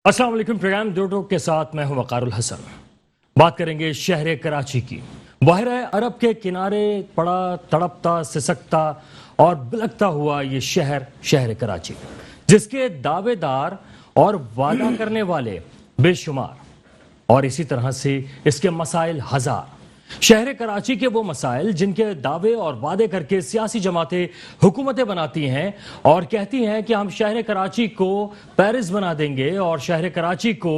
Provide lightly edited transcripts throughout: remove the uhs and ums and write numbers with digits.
السلام علیکم. پروگرام دو ٹوک کے ساتھ میں ہوں وقار الحسن. بات کریں گے شہر کراچی کی. بحیرہ عرب کے کنارے پڑا تڑپتا سسکتا اور بلکتا ہوا یہ شہر کراچی، جس کے دعوے دار اور وعدہ کرنے والے بے شمار، اور اسی طرح سے اس کے مسائل ہزار. شہر کراچی کے وہ مسائل جن کے دعوے اور وعدے کر کے سیاسی جماعتیں حکومتیں بناتی ہیں اور کہتی ہیں کہ ہم شہر کراچی کو پیرس بنا دیں گے اور شہر کراچی کو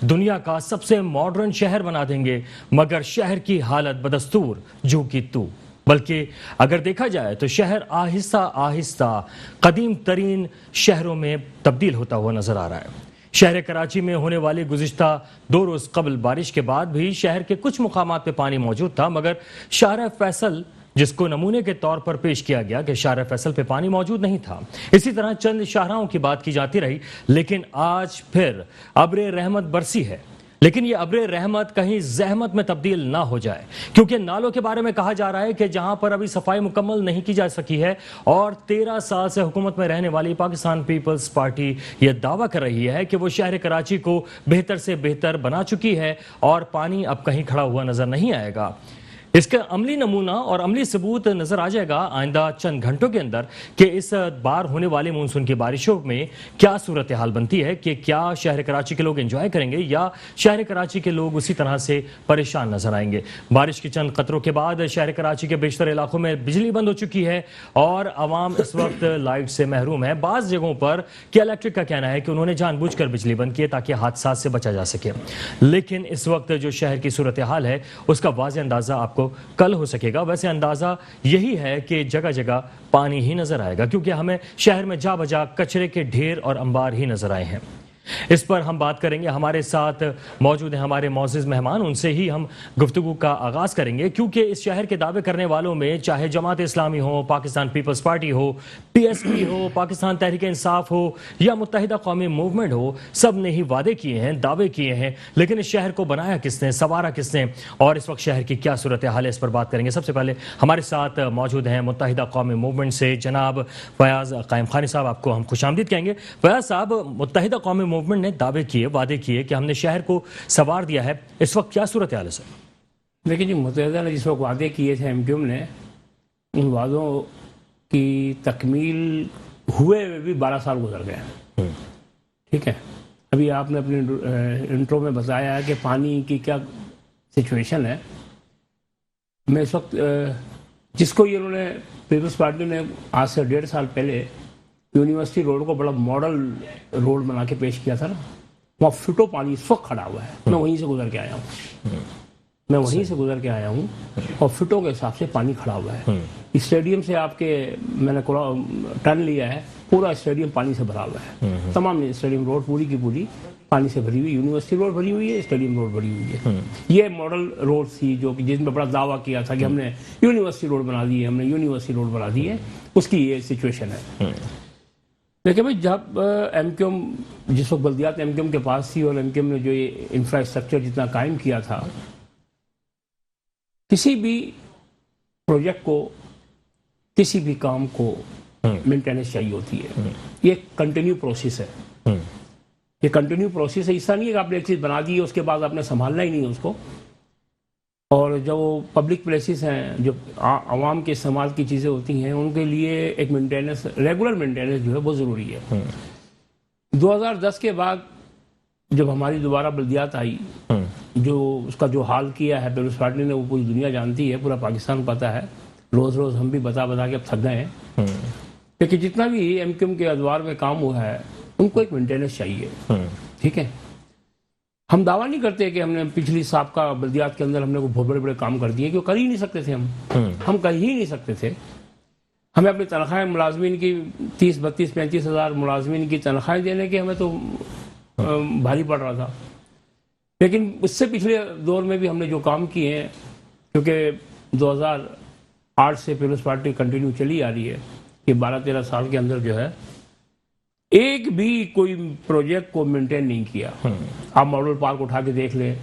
دنیا کا سب سے ماڈرن شہر بنا دیں گے، مگر شہر کی حالت بدستور جو کی تو. بلکہ اگر دیکھا جائے تو شہر آہستہ آہستہ قدیم ترین شہروں میں تبدیل ہوتا ہوا نظر آ رہا ہے. شہر کراچی میں ہونے والی گزشتہ 2 روز قبل بارش کے بعد بھی شہر کے کچھ مقامات پہ پانی موجود تھا، مگر شارع فیصل، جس کو نمونے کے طور پر پیش کیا گیا کہ شارع فیصل پہ پانی موجود نہیں تھا. اسی طرح چند شاہراہوں کی بات کی جاتی رہی، لیکن آج پھر ابر رحمت برسی ہے. لیکن یہ ابر رحمت کہیں زحمت میں تبدیل نہ ہو جائے، کیونکہ نالوں کے بارے میں کہا جا رہا ہے کہ جہاں پر ابھی صفائی مکمل نہیں کی جا سکی ہے اور 13 سال سے حکومت میں رہنے والی پاکستان پیپلز پارٹی یہ دعویٰ کر رہی ہے کہ وہ شہر کراچی کو بہتر سے بہتر بنا چکی ہے اور پانی اب کہیں کھڑا ہوا نظر نہیں آئے گا. اس کا عملی نمونہ اور عملی ثبوت نظر آ جائے گا آئندہ چند گھنٹوں کے اندر کہ اس بار ہونے والے مونسون کی بارشوں میں کیا صورتحال بنتی ہے، کہ کیا شہر کراچی کے لوگ انجوائے کریں گے یا شہر کراچی کے لوگ اسی طرح سے پریشان نظر آئیں گے. بارش کی چند قطروں کے بعد شہر کراچی کے بیشتر علاقوں میں بجلی بند ہو چکی ہے اور عوام اس وقت لائٹ سے محروم ہے. بعض جگہوں پر کیا الیکٹرک کا کہنا ہے کہ انہوں نے جان بوجھ کر بجلی بند کی ہے تاکہ حادثات سے بچا جا سکے. لیکن اس وقت جو شہر کی صورتحال ہے اس کا واضح اندازہ آپ کو کل ہو سکے گا. ویسے اندازہ یہی ہے کہ جگہ جگہ پانی ہی نظر آئے گا، کیونکہ ہمیں شہر میں جا بجا کچرے کے ڈھیر اور انبار ہی نظر آئے ہیں. اس پر ہم بات کریں گے. ہمارے ساتھ موجود ہیں ہمارے معزز مہمان، ان سے ہی ہم گفتگو کا آغاز کریں گے، کیونکہ اس شہر کے دعوے کرنے والوں میں چاہے جماعت اسلامی ہو، پاکستان پیپلز پارٹی ہو، پی ایس پی ہو، پاکستان تحریک انصاف ہو یا متحدہ قومی موومنٹ ہو، سب نے ہی وعدے کیے ہیں، دعوے کیے ہیں، لیکن اس شہر کو بنایا کس نے، سنوارا کس نے، اور اس وقت شہر کی کیا صورتحال ہے، اس پر بات کریں گے. سب سے پہلے ہمارے ساتھ موجود ہیں متحدہ قومی موومنٹ سے جناب فیاض قائم خانی صاحب. آپ کو ہم خوش آمدید کہیں گے. فیاض صاحب، متحدہ قومی موومنٹ نے دعوے کیے، وعدے کیے کہ ہم نے شہر کو سنوار دیا ہے، اس وقت کیا صورتحال ہے سر؟ دیکھیں جی، متحدہ نے جس وقت وعدے کیے تھے ایم کیو ایم نے، ان وعدوں کی تکمیل ہوئے بھی 12 سال گزر گئے. ٹھیک ہے، ابھی آپ نے اپنے انٹرو میں بتایا ہے کہ پانی کی کیا سچویشن ہے. میں اس وقت جس کو یہ انہوں نے پیپلز پارٹی نے آج سے 1.5 سال پہلے یونیورسٹی روڈ کو بڑا ماڈل روڈ بنا کے پیش کیا تھا نا، وہاں فٹو پانی اس وقت کھڑا ہوا ہے. میں وہیں سے گزر کے آیا ہوں اور فٹوں کے حساب سے پانی کھڑا ہوا ہے. اسٹیڈیم سے آپ کے میں نے ٹرن لیا ہے، پورا اسٹیڈیم پانی سے بھرا ہوا ہے. تمام اسٹیڈیم روڈ پوری کی پوری پانی سے بھری ہوئی، یونیورسٹی روڈ بھری ہوئی ہے، اسٹیڈیم روڈ بھری ہوئی ہے. یہ ماڈل روڈ تھی جو کہ جس میں بڑا دعویٰ کیا تھا کہ ہم نے یونیورسٹی روڈ بنا دی ہے، اس کی یہ سچویشن ہے. دیکھیں بھائی، جب ایم کیو ایم جس وقت بلدیات ایم کیو ایم کے پاس تھی اور ایم کیو ایم نے جو یہ انفراسٹرکچر جتنا قائم کیا تھا، کسی بھی پروجیکٹ کو، کسی بھی کام کو مینٹیننس چاہیے ہوتی ہے. یہ کنٹینیو پروسیس ہے. ایسا نہیں ہے کہ آپ نے ایک چیز بنا دی ہے اس کے بعد آپ نے سنبھالنا ہی نہیں ہے اس کو. اور جو پبلک پلیسز ہیں، جو عوام کے استعمال کی چیزیں ہوتی ہیں، ان کے لیے ایک مینٹیننس، ریگولر مینٹیننس جو ہے بہت ضروری ہے. 2010 کے بعد جب ہماری دوبارہ بلدیات آئی، جو اس کا جو حال کیا ہے پیپلز پارٹی نے، وہ پوری دنیا جانتی ہے، پورا پاکستان پتہ ہے. روز ہم بھی بتا کے اب تھک گئے ہیں. لیکن جتنا بھی ایم کیو ایم کے ادوار میں کام ہوا ہے، ان کو ایک مینٹیننس چاہیے. ٹھیک ہے، ہم دعویٰ نہیں کرتے کہ ہم نے پچھلی سابقہ بلدیات کے اندر ہم نے بہت بڑے کام کر دیے، کیونکہ کر ہی نہیں سکتے تھے. ہم کر ہی نہیں سکتے تھے. ہمیں اپنی تنخواہیں ملازمین کی 30 32 35 ہزار ملازمین کی تنخواہیں دینے کے ہمیں تو بھاری پڑ رہا تھا. لیکن اس سے پچھلے دور میں بھی ہم نے جو کام کیے ہیں، کیونکہ 2008 سے پیپلز پارٹی کنٹینیو چلی آ رہی ہے، کہ 12-13 سال کے اندر جو ہے ایک بھی کوئی پروجیکٹ کو مینٹین نہیں کیا. آپ ماڈل پارک اٹھا کے دیکھ لیں.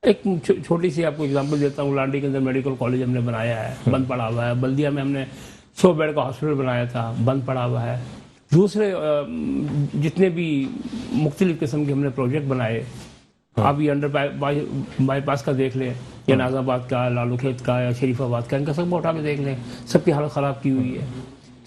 ایک چھوٹی سی آپ کو اگزامپل دیتا ہوں. لانڈی کے اندر میڈیکل کالج ہم نے بنایا ہے، بند پڑا ہوا ہے. بلدیہ میں ہم نے 100 بیڈ کا ہاسپٹل بنایا تھا، بند پڑا ہوا ہے. دوسرے جتنے بھی مختلف قسم کے ہم نے پروجیکٹ بنائے، آپ یہ انڈر بائی پاس کا دیکھ لیں، یا نازم آباد کا، لالو کھیت کا، یا شریف آباد کا، ان کا سب اٹھا کے دیکھ لیں، سب کی حالت خراب کی ہوئی ہے.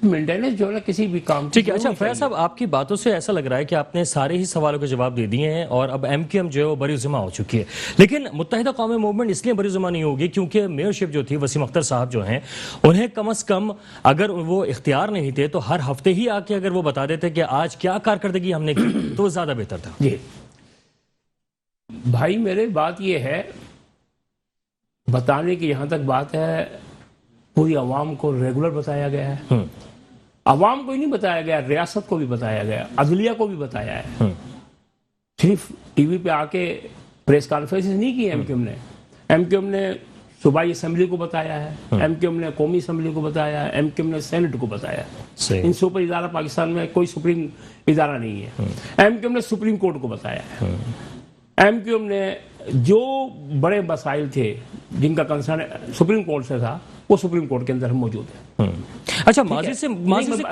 مینٹیننس جو ہے نا کسی بھی کام کی. ٹھیک ہے. اچھا فیاض صاحب، آپ کی باتوں سے ایسا لگ رہا ہے کہ آپ نے سارے ہی سوالوں کے جواب دے دیے ہیں اور اب ایم کیو ایم جو ہے وہ بری ذمہ ہو چکی ہے. لیکن متحدہ قومی موومنٹ اس لیے بری ذمہ نہیں ہوگی کیونکہ میئرشپ جو تھی وسیم اختر صاحب جو ہیں، انہیں کم از کم اگر وہ اختیار نہیں تھے تو ہر ہفتے ہی آ کے اگر وہ بتا دیتے کہ آج کیا کارکردگی ہم نے کی تو وہ زیادہ بہتر تھا. جی بھائی میرے بات یہ ہے، بتانے کی یہاں تک بات ہے، پوری عوام کو ریگولر بتایا گیا ہے. عوام کو ہی نہیں بتایا گیا، ریاست کو بھی بتایا گیا، عدلیہ کو بھی بتایا ہے. صرف ٹی وی پہ آ کے پریس کانفرنس نہیں کی ایم کیو ایم نے. ایم کیو ایم نے صوبائی اسمبلی کو بتایا ہے، ایم کیو ایم نے قومی اسمبلی کو بتایا ہے، ایم کیو ایم نے سینٹ کو بتایا ہے. ان سے اوپر ادارہ پاکستان میں کوئی سپریم ادارہ نہیں ہے. ایم کیو ایم نے سپریم کورٹ کو بتایا ہے. ایم کیو ایم نے جو بڑے مسائل تھے جن کا کنسرن سپریم کورٹ سے تھا، وہ سپریم کورٹ کے اندر موجود ہے. اچھا ماضی سے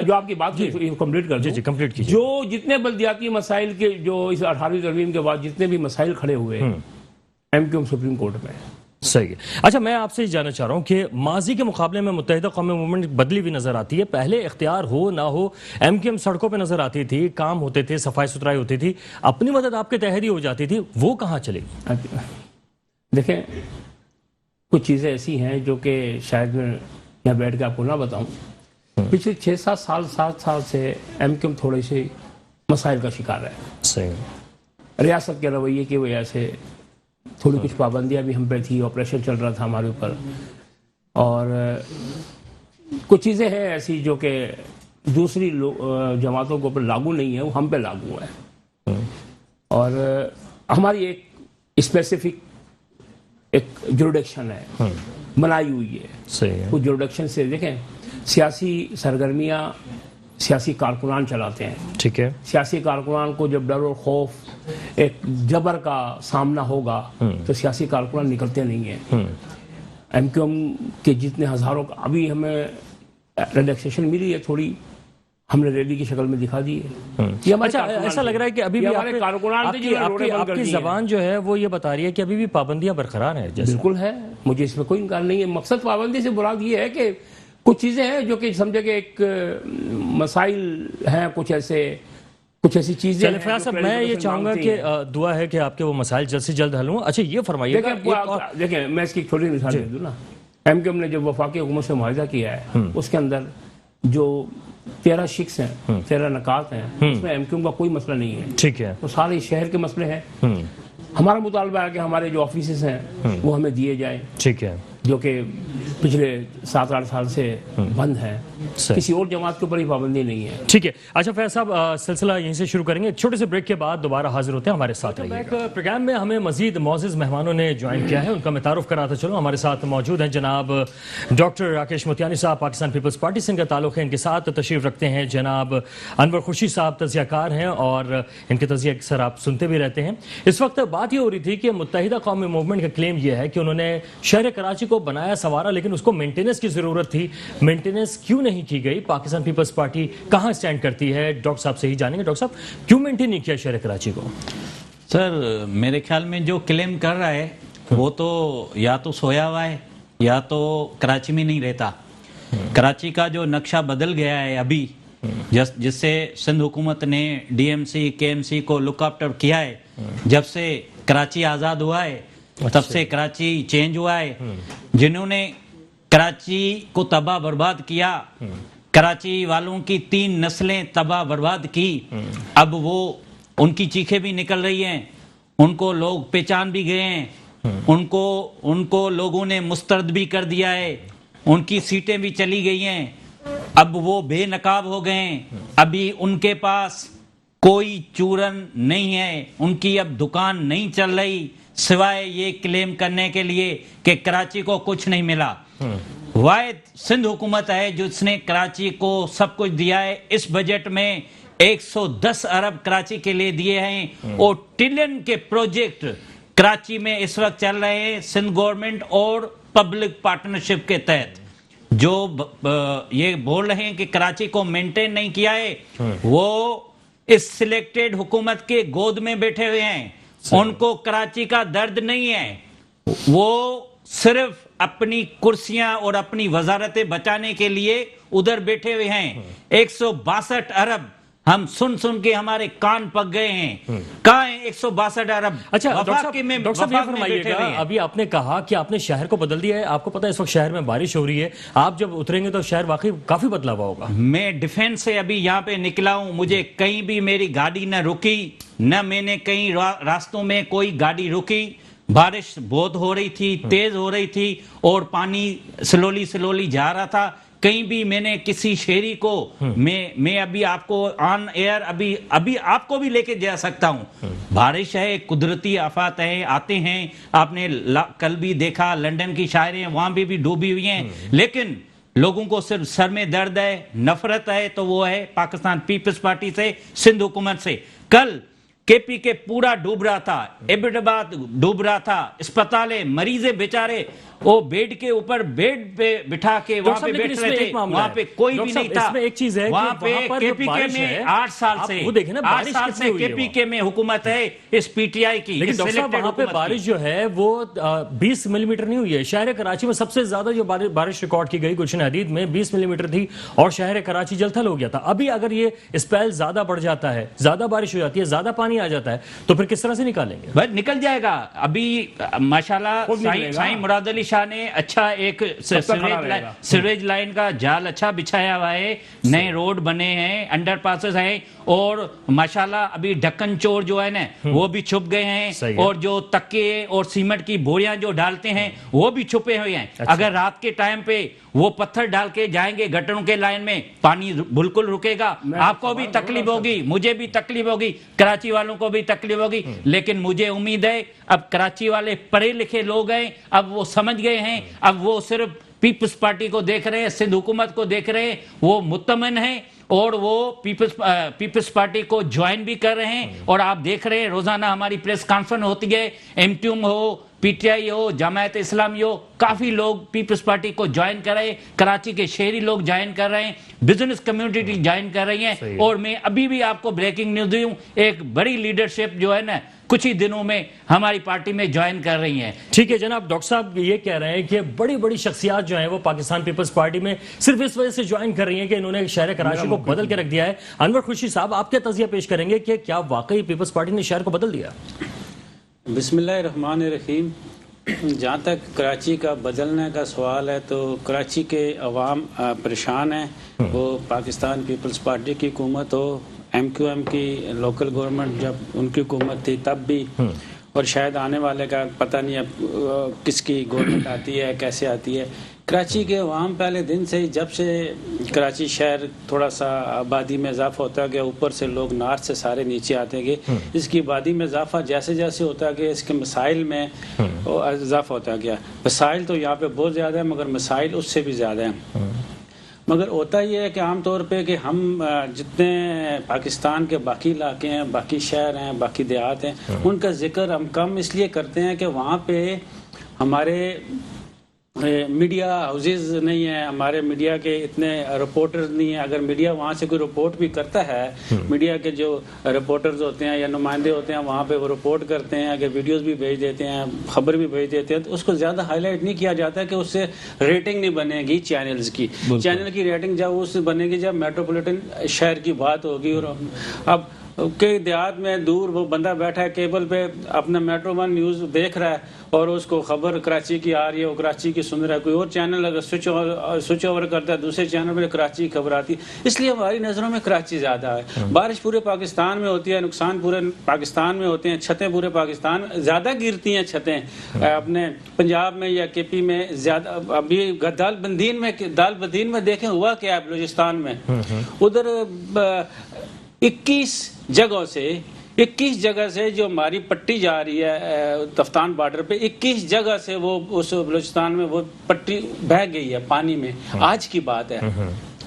جو آپ کی بات کمپلیٹ کر دوں، کمپلیٹ کیجیے. جو جتنے بلدیاتی مسائل کے جو اس 18ویں ترمیم کے بعد جتنے بھی مسائل کھڑے ہوئے، ایم کیو ایم سپریم کورٹ میں. صحیح ہے. اچھا میں آپ سے یہ جاننا چاہ رہا ہوں کہ ماضی کے مقابلے میں متحدہ قومی موومنٹ بدلی ہوئی نظر آتی ہے. پہلے اختیار ہو نہ ہو ایم کیو ایم سڑکوں پہ نظر آتی تھی، کام ہوتے تھے، صفائی ستھرائی ہوتی تھی، اپنی مدد آپ کے تحت ہی ہو جاتی تھی. وہ کہاں چلی؟ دیکھیں کچھ چیزیں ایسی ہیں جو کہ شاید میں یہاں بیٹھ کے آپ کو نہ بتاؤں. پچھلے 7 سال سے ایم کیو ایم تھوڑے سے مسائل کا شکار ہے. صحیح. ریاست کے رویے کی وجہ سے تھوڑی کچھ پابندیاں بھی ہم پہ تھی، آپریشن چل رہا تھا ہمارے اوپر، اور کچھ چیزیں ہیں ایسی جو کہ دوسری جماعتوں کے اوپر لاگو نہیں ہے، وہ ہم پہ لاگو ہے. اور ہماری ایک اسپیسیفک ایک جوریڈکشن ہے، بنائی ہوئی ہے. صحیح ہے. اس جوریڈکشن سے دیکھیں سیاسی سرگرمیاں سیاسی کارکنان چلاتے ہیں. ٹھیک ہے. سیاسی کارکنان کو جب ڈر اور خوف ایک جبر کا سامنا ہوگا تو سیاسی کارکنان نکلتے نہیں ہیں. ایم کیو ایم کے جتنے ہزاروں کا ابھی ہمیں ریلیکسیشن ملی ہے تھوڑی، ہم نے ریلی کی شکل میں دکھا دی ہے. اچھا ایسا لگ رہا ہے کہ ابھی بھی آپ کی زبان جو ہے وہ یہ بتا رہی ہے کہ ابھی بھی پابندیاں برقرار ہیں. بالکل ہے، مجھے اس میں کوئی انکار نہیں ہے. مقصد پابندی سے مراد یہ ہے کہ کچھ چیزیں ہیں جو کہ سمجھے کہ ایک مسائل ہیں، کچھ ایسی چیزیں ہیں. فیاض صاحب میں یہ چاہوں گا کہ دعا ہے کہ آپ کے وہ مسائل جلد سے جلد حل ہوں. اچھا یہ فرمائیے دیکھیں میں اس کی ایک چھوٹی مثال دے دوں نا. ایم کیو ایم نے جب وفاقی حکومت سے معاہدہ کیا ہے، اس کے اندر جو 13 شکس ہیں، 13 نکات ہیں، اس میں ایم کیو ایم کا کوئی مسئلہ نہیں ہے. ٹھیک ہے. تو سارے شہر کے مسئلے ہیں. ہمارا مطالبہ ہے کہ ہمارے جو آفیسز ہیں وہ ہمیں دیے جائیں. ٹھیک ہے. جو کہ پچھلے 7-8 سال سے بند ہیں. کسی اور جماعت کے اوپر ہی پابندی نہیں ہے. ٹھیک ہے. اچھا فیض صاحب سلسلہ یہیں سے شروع کریں گے. چھوٹے سے بریک کے بعد دوبارہ حاضر ہوتے ہیں. ہمارے ساتھ رہیے گا. پروگرام میں ہمیں مزید معزز مہمانوں نے جوائن کیا ہے، ان کا میں تعارف کراتا چلوں. ہمارے ساتھ موجود ہیں جناب ڈاکٹر راکیش موتیانی صاحب، پاکستان پیپلز پارٹی سے ان کا تعلق ہے. ان کے ساتھ تشریف رکھتے ہیں جناب انور خورشید صاحب، تجزیہ کار ہیں اور ان کے تجزیہ اکثر آپ سنتے بھی رہتے ہیں. اس وقت بات یہ ہو رہی تھی کہ متحدہ قومی موومنٹ کا کلیم یہ ہے کہ انہوں نے شہر کراچی کو بنایا سنوارا، لیکن اس کو مینٹیننس کی ضرورت تھی. مینٹیننس کیوں نہیں کی گئی؟ پاکستان پیپلز پارٹی کہاں سٹینڈ کرتی ہے؟ ڈاکٹر صاحب سے ہی جانیں گے. ڈاکٹر صاحب کیوں مینٹین نہیں کیا شہر کراچی کو؟ سر میرے خیال میں جو کلیم کر رہا ہے وہ تو یا تو سویا ہوا ہے یا تو کراچی میں نہیں رہتا. کراچی کا جو نقشہ بدل گیا ہے ابھی، جس سے سندھ حکومت نے ڈی ایم سی کے ایم سی کو لک آفٹر کیا ہے، جب سے کراچی آزاد ہوا ہے تب سے کراچی چینج ہوا ہے. جنہوں نے کراچی کو تباہ برباد کیا، کراچی والوں کی 3 نسلیں تباہ برباد کی، اب وہ ان کی چیخیں بھی نکل رہی ہیں، ان کو لوگ پہچان بھی گئے ہیں، ان کو لوگوں نے مسترد بھی کر دیا ہے، ان کی سیٹیں بھی چلی گئی ہیں، اب وہ بے نقاب ہو گئے ہیں. ابھی ان کے پاس کوئی چورن نہیں ہے، ان کی اب دکان نہیں چل رہی سوائے یہ کلیم کرنے کے لیے کہ کراچی کو کچھ نہیں ملا. واحد سندھ حکومت ہے جس نے کراچی کو سب کچھ دیا ہے. اس بجٹ میں 110 ارب کراچی کے لیے دیے ہیں اور ٹریلین کے پروجیکٹ کراچی میں اس وقت چل رہے ہیں سندھ گورنمنٹ اور پبلک پارٹنرشپ کے تحت. جو یہ بول رہے ہیں کہ کراچی کو مینٹین نہیں کیا ہے وہ اس سلیکٹڈ حکومت کے گود میں بیٹھے ہوئے ہیں. ان کو کراچی کا درد نہیں ہے, وہ صرف اپنی کرسیاں اور اپنی وزارتیں بچانے کے لیے ادھر بیٹھے ہوئے ہیں. 162 ارب ہم سن کے ہمارے کان پک گئے ہیں. کہاں ہیں 162 ارب؟ اچھا وفاق میں ڈاکٹر صاحب یہ فرمائیے گا, ابھی آپ نے کہا کہ آپ نے شہر کو بدل دیا ہے, آپ کو پتا ہے اس وقت شہر میں بارش ہو رہی ہے, آپ جب اتریں گے تو شہر واقعی کافی بدلا ہوا ہوگا. میں ڈیفینس سے ابھی یہاں پہ نکلا ہوں, مجھے کہیں بھی میری گاڑی نہ رکی, نہ میں نے کہیں راستوں میں کوئی گاڑی رکی. بارش بہت ہو رہی تھی, تیز ہو رہی تھی, اور پانی سلولی جا رہا تھا. کہیں بھی میں نے کسی شہری کو میں ابھی آپ کو آن ایئر ابھی آپ کو بھی لے کے جا سکتا ہوں. بارش ہے, قدرتی آفات ہیں, آتے ہیں. آپ نے کل بھی دیکھا لنڈن کی شاعریں وہاں بھی ڈوبی ہوئی ہیں, لیکن لوگوں کو صرف سر میں درد ہے, نفرت ہے, تو وہ ہے پاکستان پیپلز پارٹی سے, سندھ حکومت سے. کل کے پی کے پورا ڈوب رہا تھا, ایبٹ آباد ڈوب رہا تھا, اسپتالیں, مریضیں بیچارے وہ بیڈ کے اوپر بیڈ پہ بٹھا کے وہاں پہ بیٹھ رہے تھے, وہاں پہ کوئی بھی نہیں تھا. اس میں ایک چیز ہے وہاں پہ کے پی کے میں 8 سال سے کے پی کے میں حکومت ہے اس پی ٹی آئی کی. لیکن ڈاکٹر صاحب وہاں پہ بارش جو ہے وہ 20 ملی میٹر نہیں ہوئی ہے. شہر کراچی میں سب سے زیادہ جو بارش ریکارڈ کی گئی گلشن حدید میں 20 ملی میٹر تھی, اور شہر کراچی جلتھل ہو گیا تھا. ابھی اگر یہ اسپیل زیادہ بڑھ جاتا ہے, زیادہ بارش ہو جاتی ہے, زیادہ پانی آ جاتا ہے, تو پھر کس طرح سے نکالیں گے؟ بس نکل جائے گا. ابھی ماشاءاللہ سائیں مراد علی شاہ نے اچھا ایک سیوریج لائن کا جال اچھا بچھایا ہوا ہے, نئے روڈ بنے ہیں, انڈر پاسز ہیں, اور ماشاءاللہ ابھی ڈکن چور جو ہے نا وہ بھی چھپ گئے ہیں, اور جو تکے اور سیمنٹ کی بوریاں جو ڈالتے ہیں وہ بھی چھپے ہوئے ہیں. اگر رات کے ٹائم پہ وہ پتھر ڈال کے جائیں گے گٹروں کے لائن میں, پانی بالکل رکے گا. آپ کو بھی تکلیف ہوگی, مجھے بھی تکلیف ہوگی, کراچی والوں کو بھی تکلیف ہوگی, لیکن مجھے امید ہے اب کراچی والے پڑھے لکھے لوگ ہیں, اب وہ سمجھ گئے ہیں, اب وہ صرف پیپلز پارٹی کو دیکھ رہے ہیں, سندھ حکومت کو دیکھ رہے ہیں, وہ مطمئن ہیں, اور وہ پیپلز پارٹی کو جوائن بھی کر رہے ہیں. اور آپ دیکھ رہے ہیں روزانہ ہماری پریس کانفرنس ہوتی ہے, ایم ٹی ایم ہو, پی ٹی آئی ہو, جماعت اسلامی ہو, کافی لوگ پیپلز پارٹی کو جوائن کر رہے ہیں, کراچی کے شہری لوگ جوائن کر رہے ہیں, بزنس کمیونٹی جوائن کر رہی ہیں. اور میں ابھی بھی آپ کو بریکنگ نیوز دی ہوں, ایک بڑی لیڈرشپ جو ہے نا کچھ ہی دنوں میں ہماری پارٹی میں جوائن کر رہی ہیں. ٹھیک ہے جناب. ڈاکٹر صاحب یہ کہہ رہے ہیں کہ بڑی شخصیات جو ہیں وہ پاکستان پیپلز پارٹی میں صرف اس وجہ سے جوائن کر رہی ہیں کہ انہوں نے شہر کراچی کو بدل کے رکھ دیا ہے. انور خورشید صاحب, آپ کیا تجزیہ پیش کریں گے کہ کیا واقعی پیپلز پارٹی نے شہر کو بدل دیا؟ بسم اللہ الرحمن الرحیم. جہاں تک کراچی کا بدلنے کا سوال ہے تو کراچی کے عوام پریشان ہیں. وہ پاکستان پیپلز پارٹی کی حکومت ہو, ایم کیو ایم کی لوکل گورنمنٹ جب ان کی حکومت تھی تب بھی, اور شاید آنے والے کا پتہ نہیں اب کس کی گورنمنٹ آتی ہے, کیسے آتی ہے. کراچی کے عوام پہلے دن سے جب سے کراچی شہر تھوڑا سا آبادی میں اضافہ ہوتا گیا, اوپر سے لوگ نارتھ سے سارے نیچے آتے گئے, اس کی آبادی میں اضافہ جیسے جیسے ہوتا گیا اس کے مسائل میں اضافہ ہوتا گیا. مسائل تو یہاں پہ بہت زیادہ ہیں, مگر مسائل اس سے بھی زیادہ ہیں. مگر ہوتا یہ ہے کہ عام طور پہ کہ ہم جتنے پاکستان کے باقی علاقے ہیں, باقی شہر ہیں, باقی دیہات ہیں, ان کا ذکر ہم کم اس لیے کرتے ہیں کہ وہاں پہ ہمارے میڈیا ہاؤسز نہیں ہیں, ہمارے میڈیا کے اتنے رپورٹرز نہیں ہیں. اگر میڈیا وہاں سے کوئی رپورٹ بھی کرتا ہے, میڈیا کے جو رپورٹرز ہوتے ہیں یا نمائندے ہوتے ہیں وہاں پہ وہ رپورٹ کرتے ہیں, اگر ویڈیوز بھی بھیج دیتے ہیں, خبر بھی بھیج دیتے ہیں, تو اس کو زیادہ ہائی لائٹ نہیں کیا جاتا کہ اس سے ریٹنگ نہیں بنے گی چینلز کی. چینل کی ریٹنگ جب اس سے بنے گی جب میٹروپولیٹن شہر کی بات ہوگی. اور اب کہ دیہات میں دور وہ بندہ بیٹھا ہے کیبل پہ اپنا میٹرو ون نیوز دیکھ رہا ہے اور اس کو خبر کراچی کی آ رہی ہے, وہ کراچی کی سن رہا ہے. کوئی اور چینل اگر سوئچ اوور کرتا ہے دوسرے چینل پہ کراچی کی خبر آتی ہے. اس لیے ہماری نظروں میں کراچی زیادہ ہے. بارش پورے پاکستان میں ہوتی ہے, نقصان پورے پاکستان میں ہوتے ہیں, چھتیں پورے پاکستان زیادہ گرتی ہیں چھتیں اپنے پنجاب میں یا کے پی میں زیادہ. ابھی دال بدین میں دیکھیں ہوا کیا ہے بلوچستان میں, ادھر 21 جگہ سے جو ہماری پٹی جا رہی ہے تفتان بارڈر پہ, 21 جگہ سے وہ اس بلوچستان میں وہ پٹی بہہ گئی ہے پانی میں. آج کی بات ہے,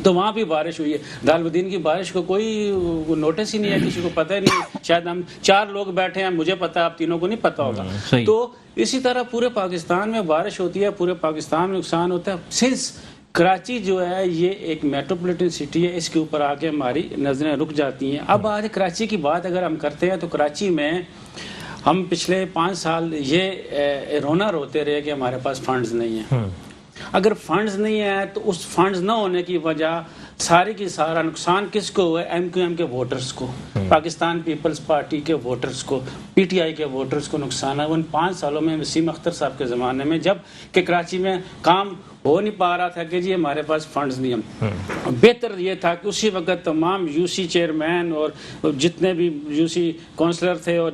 تو وہاں بھی بارش ہوئی ہے. دال بدین کی بارش کو کوئی نوٹس ہی نہیں ہے, کسی کو پتہ نہیں. شاید ہم 4 لوگ بیٹھے ہیں, مجھے پتہ ہے, آپ تینوں کو نہیں پتہ ہوگا. تو اسی طرح پورے پاکستان میں بارش ہوتی ہے, پورے پاکستان میں نقصان ہوتا ہے. سنس کراچی جو ہے یہ ایک میٹروپولیٹن سٹی ہے، اس کے اوپر آ کے ہماری نظریں رک جاتی ہیں. اب آج کراچی کی بات اگر ہم کرتے ہیں تو کراچی میں ہم پچھلے 5 سال یہ رونا روتے رہے کہ ہمارے پاس فنڈز نہیں ہیں. اگر فنڈز نہیں ہیں تو اس فنڈز نہ ہونے کی وجہ سارے کی سارا نقصان کس کو ہوا ہے؟ ایم کیو ایم کے ووٹرز کو، پاکستان پیپلز پارٹی کے ووٹرز کو، پی ٹی آئی کے ووٹرز کو نقصان ہے. ان 5 سالوں میں وسیم اختر صاحب کے زمانے میں جب کہ کراچی میں کام ہو نہیں پا رہا تھا کہ جی ہمارے پاس فنڈز نہیں ہیں. بہتر یہ تھا کہ اسی وقت تمام یو سی چیئرمین اور جتنے بھی یو سی کونسلر تھے اور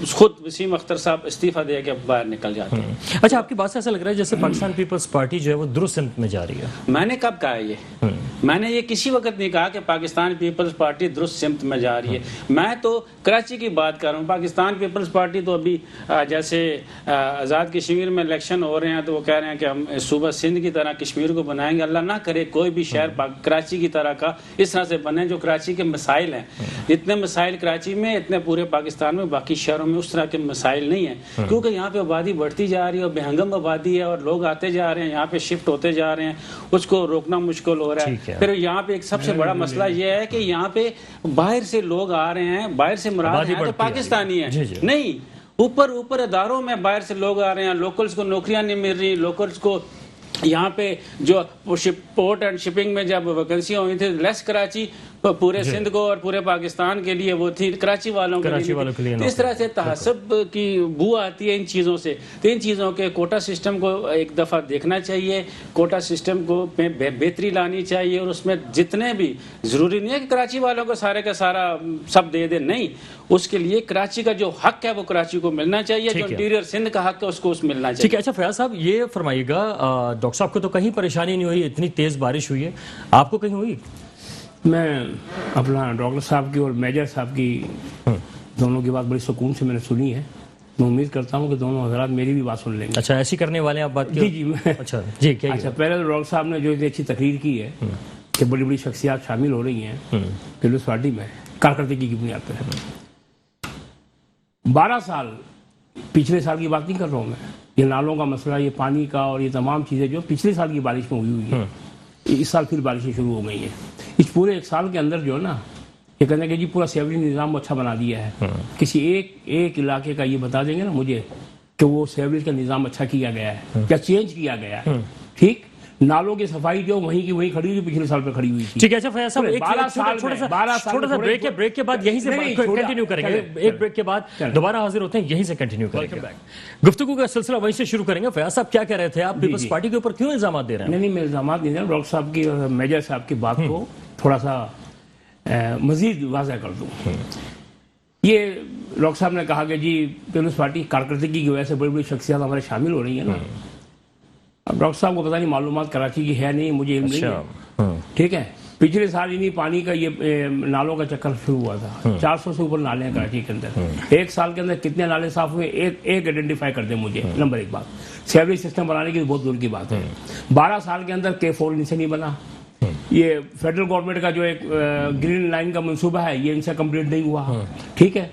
خود وسیم اختر صاحب استعفیٰ دے کے باہر نکل جاتے ہیں. اچھا، آپ کی بات سے ایسا لگ رہا ہے جیسے پاکستان پیپلز پارٹی جو ہے وہ درست سمت میں جا رہی ہے. میں نے کب کہا یہ؟ میں نے یہ کسی وقت نہیں کہا کہ پاکستان پیپلز پارٹی درست سمت میں جا رہی ہے. میں تو کراچی کی بات کر رہا ہوں. پاکستان پیپلز پارٹی تو ابھی جیسے آزاد کشمیر میں الیکشن ہو رہے ہیں تو وہ کہہ رہے ہیں کہ ہم صوبہ سندھ کی طرح کشمیر کو بنائیں گے. اللہ نہ کرے کوئی بھی شہر کراچی کی طرح کا اس طرح سے بنے جو کراچی کے مسائل ہیں. اتنے مسائل کراچی میں، اتنے پورے پاکستان میں باقی شہروں میں اس طرح کے مسائل نہیں ہیں، کیونکہ یہاں پہ آبادی بڑھتی جا رہی ہے اور بے ہنگم آبادی ہے اور لوگ آتے جا رہے ہیں، یہاں پہ شفٹ ہوتے جا رہے ہیں. اس کو روکنا مشکل ہو رہا ہے. پھر یہاں پہ ایک سب سے بڑا مسئلہ یہ ہے کہ یہاں پہ باہر سے لوگ آ رہے ہیں، باہر سے مراد ہیں تو پاکستانی ہیں نہیں، اوپر اداروں میں باہر سے لوگ آ رہے ہیں. لوکلز کو نوکریاں نہیں مل رہی. لوکلز کو یہاں پہ جو پورٹ اینڈ شپنگ میں جب ویکنسیاں ہوئی تھی لیس کراچی پورے سندھ کو اور پورے پاکستان کے لیے وہ تھی، کراچی والوں کے لیے. اس طرح سے تعصب کی بو آتی ہے ان چیزوں سے. تو ان چیزوں کے کوٹا سسٹم کو ایک دفعہ دیکھنا چاہیے، کوٹا سسٹم کو بہتری لانی چاہیے اور اس میں جتنے بھی، ضروری نہیں ہے کہ کراچی والوں کو سارے کا سارا سب دے دے، نہیں، اس کے لیے کراچی کا جو حق ہے وہ کراچی کو ملنا چاہیے، جو انٹیریئر سندھ کا حق ہے اس کو ملنا چاہیے. ٹھیک ہے. اچھا فیاض صاحب یہ فرمائیے گا، ڈاکٹر صاحب کو تو کہیں پریشانی نہیں ہوئی، اتنی تیز بارش ہوئی ہے، آپ کو کہیں ہوئی؟ میں اپنا ڈاکٹر صاحب کی اور میجر صاحب کی دونوں کی بات بڑی سکون سے میں نے سنی ہے. میں امید کرتا ہوں کہ دونوں حضرات میری بھی بات سن لیں گے. اچھا، ایسی کرنے والے ہیں آپ بات کی؟ جی میں اچھا جی کیا؟ اچھا، پہلے تو ڈاکٹر صاحب نے جو اتنی اچھی تقریر کی ہے کہ بڑی بڑی شخصیات شامل ہو رہی ہیں پیپلز پارٹی میں کارکردگی کی بنیاد پر. 12 سال پچھلے سال کی بات نہیں کر رہا ہوں میں، یہ نالوں کا مسئلہ، یہ پانی کا اور یہ تمام چیزیں جو پچھلے سال کی بارش میں ہوئی ہیں، اس سال پھر بارشیں شروع ہو گئی ہیں. اس پورے 1 سال کے اندر جو ہے نا، یہ کہنے کہ جی پورا سیوریج نظام اچھا بنا دیا ہے. کسی ایک علاقے کا یہ بتا دیں گے نا مجھے کہ وہ سیوریج کا نظام اچھا کیا گیا ہے یا چینج کیا گیا ہے. ٹھیک، نالوں کی صفائی جو وہیں کی وہیں کھڑی ہوئی، پچھلے سال پہ کھڑی ہوئی تھی. ٹھیک ہے. اچھا فیاض صاحب ایک 12 سال چھوٹا سا بریک کے بعد یہیں سے کنٹینیو کریں گے. ایک بریک کے بعد دوبارہ حاضر ہوتے ہیں، یہیں سے کنٹینیو کریں گے. گفتگو کا سلسلہ وہیں سے شروع کریں گے. فیاض صاحب کیا کہہ رہے تھے آپ پیپلز پارٹی کے اوپر کیوں الزامات دے رہے ہیں؟ نہیں میں الزامات نہیں دے رہا. ڈاکٹر صاحب کی اور میجر صاحب کی بات کو تھوڑا سا مزید واضح کر دوں. یہ ڈاکٹر صاحب نے کہا کہ جی پیپلز پارٹی کارکردگی کی وجہ سے بڑی بڑی شخصیات ہمارے شامل ہو رہی ہیں نا. اب ڈاکٹر صاحب کو پتہ نہیں معلومات کراچی کی ہے نہیں، مجھے علم نہیں ہے. ٹھیک ہے، پچھلے سال ہی نہیں پانی کا یہ نالوں کا چکر شروع ہوا تھا. 400 سے اوپر نالے ہیں کراچی کے اندر. 1 سال کے اندر کتنے نالے صاف ہوئے ایک آئیڈینٹیفائی کر دیں مجھے. نمبر 1 بات، سیوریج سسٹم بنانے کی بہت دور کی بات ہے. 12 سال کے اندر K4 سے نہیں بنا. یہ فیڈرل گورنمنٹ کا جو ایک گرین لائن کا منصوبہ ہے یہ ان سے کمپلیٹ نہیں ہوا. ٹھیک ہے،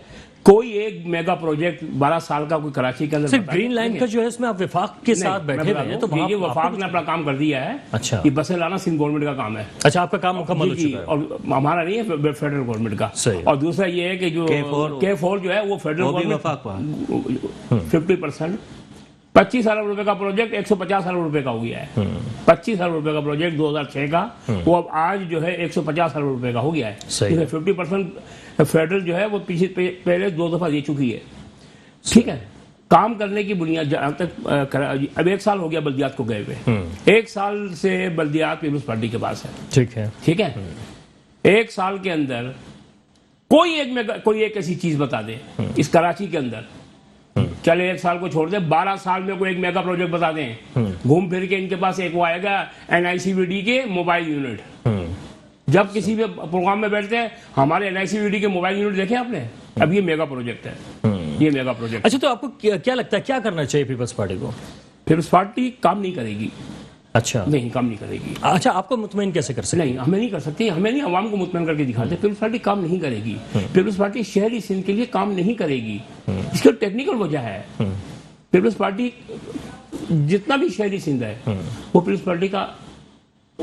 کوئی ایک میگا پروجیکٹ 12 سال کا کوئی کراچی کے اندر گرین لائن کا جو ہے اس میں آپ وفاق کے ساتھ بیٹھے ہوئے ہیں تو یہ وفاق نے اپنا کام کر دیا ہے. اچھا، یہ بسیں لانا سندھ گورنمنٹ کا کام ہے. اچا آپ کا کام مکمل ہو چکا ہے اور ہمارا نہیں ہے، فیڈرل گورنمنٹ کا. اور دوسرا یہ ہے کہ جو K4 جو ہے وہ فیڈرل گورنمنٹ 50%، 25 ارب روپے کا پروجیکٹ 150 ارب روپے کا ہو گیا ہے. 25 ارب روپے کا پروجیکٹ 2006 کا وہ اب آج جو ہے 150 ارب روپے کا ہو گیا ہے. 50% فیڈرل جو ہے وہ پہلے 2 دفعہ دے چکی ہے. ٹھیک ہے، کام کرنے کی بنیاد جہاں تک اب 1 سال ہو گیا بلدیات کو گئے ہوئے. 1 سال سے بلدیات پیپلز پارٹی کے پاس ہے. ٹھیک ہے، 1 سال کے اندر کوئی ایک ایسی چیز بتا دے اس کراچی کے اندر. چلے 1 سال کو چھوڑ دیں، 12 سال میں کوئی ایک میگا پروجیکٹ بتا دیں. گھوم پھر کے ان کے پاس ایک وہ آئے گا NICVD کے موبائل یونٹ. جب کسی بھی پروگرام میں بیٹھتے ہیں ہمارے NICVD کے موبائل یونٹ دیکھیں آپ نے، اب یہ میگا پروجیکٹ ہے. یہ میگا پروجیکٹ. اچھا، تو آپ کو کیا لگتا ہے کیا کرنا چاہیے پیپلز پارٹی کو؟ پیپلز پارٹی کام نہیں کرے گی. اچھا، نہیں کام نہیں کرے گی. اچھا، آپ کو مطمئن کیسے کر سکتے؟ نہیں، ہمیں نہیں کر سکتے، ہمیں نہیں، عوام کو مطمئن کر کے دکھاتے. پیپلز پارٹی کام نہیں کرے گی. پیپلز پارٹی شہری سندھ کے لیے کام نہیں کرے گی. اس کی ٹیکنیکل وجہ ہے. پیپلز پارٹی جتنا بھی شہری سندھ ہے وہ پیپلز پارٹی کا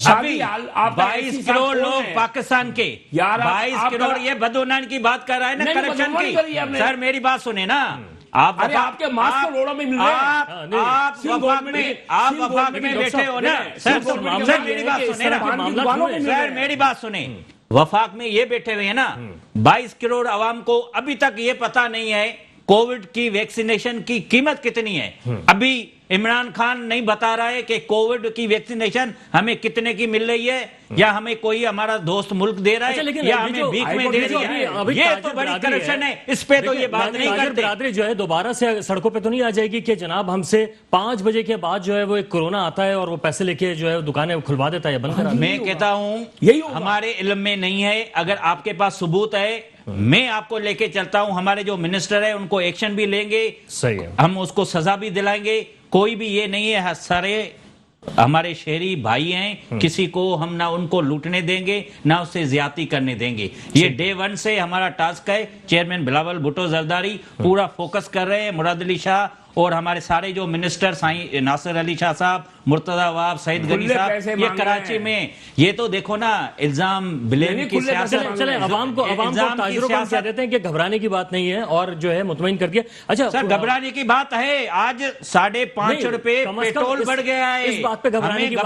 ابھی 22 کروڑ لوگ پاکستان کے 22 کروڑ یہ بدعنوانی کی بات کر رہا ہے نا کرپشن کی. سر میری بات سنیں نا, آپ کے ماسک کروڑوں میں مل رہے ہیں, آپ وفاق میں بیٹھے ہو نا. سر میری بات سنیں نا, سر میری بات سنیں, وفاق میں یہ بیٹھے ہوئے ہیں نا, 22 کروڑ عوام کو ابھی تک یہ پتا نہیں ہے کووڈ کی ویکسینیشن کی قیمت کتنی ہے. ابھی عمران خان نہیں بتا رہا ہے کہ کووڈ کی ویکسینیشن ہمیں کتنے کی مل رہی ہے, یا ہمیں کوئی ہمارا دوست ملک دے رہا ہے, یا ہمیں بھیک میں دے رہی ہے. یہ تو بڑی کرپشن ہے, اس پہ تو یہ بات نہیں کرتے. برادری جو ہے دوبارہ سے سڑکوں پہ تو نہیں آ جائے گی کہ جناب ہم سے 5 بجے کے بعد جو ہے وہ ایک کورونا آتا ہے اور وہ پیسے لے کے جو ہے دکانیں کھلوا دیتا ہے, بند کرا. میں کہتا ہوں ہمارے علم میں نہیں ہے, اگر آپ کے پاس ثبوت ہے میں آپ کو لے کے چلتا ہوں, ہمارے جو منسٹر ہے ان کو ایکشن بھی لیں گے, صحیح ہے, ہم اس کو سزا بھی دلائیں گے. کوئی بھی یہ نہیں ہے, سارے ہمارے شہری بھائی ہیں, کسی کو ہم نہ ان کو لوٹنے دیں گے نہ اس سے زیادتی کرنے دیں گے. یہ ڈے 1 سے ہمارا ٹاسک ہے. چیئرمین بلاول بھٹو زرداری پورا فوکس کر رہے ہیں, مراد علی شاہ اور ہمارے سارے جو منسٹر سائیں ناصر علی شاہ صاحب, مرتضی وہاب, سعید غنی صاحب, یہ کراچی میں یہ تو دیکھو نا الزام بلیم کی سیاست. چلیں عوام کو تاجروں کو ہم کہہ دیتے ہیں کہ گھبرانے کی بات نہیں ہے اور جو ہے مطمئن کر کے. اچھا سر گھبرانے کی بات ہے, آج 5.5 روپے پیٹرول بڑھ گیا ہے, اس بات پہ گھبرانے کی